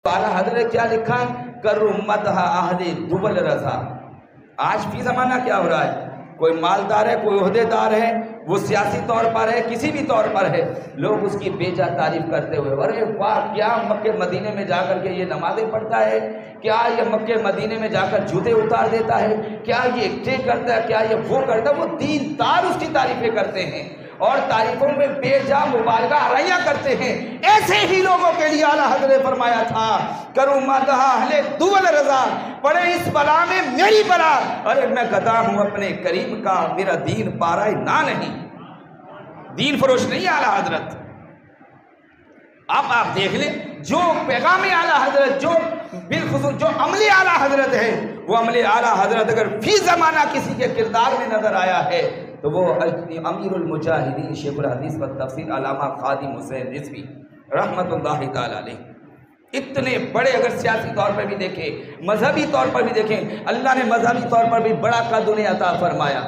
اعلیٰ حضرت کیا لکھا؟ کر امتہ اہل دول رضا۔ آج فی زمانہ کیا ہو رہا ہے؟ کوئی مالدار ہے، کوئی عہدے دار ہے، وہ سیاسی طور پر ہے، کسی بھی طور پر ہے، لوگ اس کی بے جا تعریف کرتے ہوئے، ارے واہ کیا مکے مدینے میں جا کر کے یہ نمازیں پڑھتا ہے، کیا یہ مکے مدینے میں جا کر جوتے اتار دیتا ہے، کیا یہ اکٹھے کرتا ہے، کیا یہ وہ کرتا ہے۔ وہ دین دار اس کی تعریفیں کرتے ہیں اور تعریفوں میں بے جا مبالغہ آرائیاں کرتے ہیں۔ ایسے ہی لوگوں کے لیے اعلیٰ حضرت نے فرمایا تھا کروں مدح اہل دول رضا، پڑھے اس بلا میں میری بلا، ارے میں گدا ہوں اپنے کریم کا، میرا دین پارہ نہ نہیں، دین فروش نہیں اعلیٰ حضرت۔ اب آپ دیکھ لیں جو پیغام اعلیٰ حضرت، جو بالخصوص جو عمل اعلیٰ حضرت ہے، وہ عمل اعلیٰ حضرت اگر فی زمانہ کسی کے کردار میں نظر آیا ہے تو وہ امیر المجاہدین شیخ الحدیث والتفسیر علامہ خادم حسین رضوی رحمت اللہ تعالی علیہ، اتنے بڑے اگر سیاسی طور پر بھی دیکھیں، مذہبی طور پر بھی دیکھیں، اللہ نے مذہبی طور پر بھی بڑا قد انہیں عطا فرمایا۔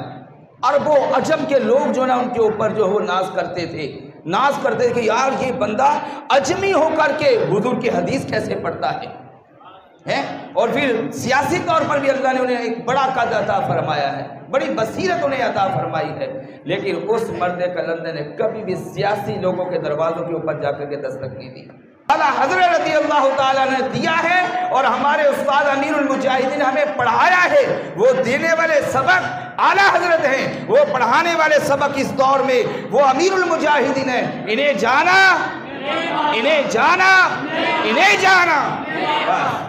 عرب و عجم کے لوگ جو نا ان کے اوپر جو وہ ناز کرتے تھے کہ یار یہ بندہ عجمی ہو کر کے حضور کی حدیث کیسے پڑھتا ہے، اور پھر سیاسی طور پر بھی اللہ نے انہیں ایک بڑا قد عطا فرمایا ہے، بڑی بصیرت انہیں عطا فرمائی ہے، لیکن اس مرد کلندر نے کبھی بھی سیاسی لوگوں کے دروازوں کے اوپر جا کر کے دستک نہیں دی۔ اعلیٰ حضرت رضی اللہ تعالیٰ نے دیا ہے، اور ہمارے استاد امیر المجاہدین نے ہمیں پڑھایا ہے، وہ دینے والے سبق اعلیٰ حضرت ہیں، وہ پڑھانے والے سبق اس دور میں وہ امیر المجاہدین ہیں۔ انہیں جانا، انہیں جانا، انہیں جانا، بس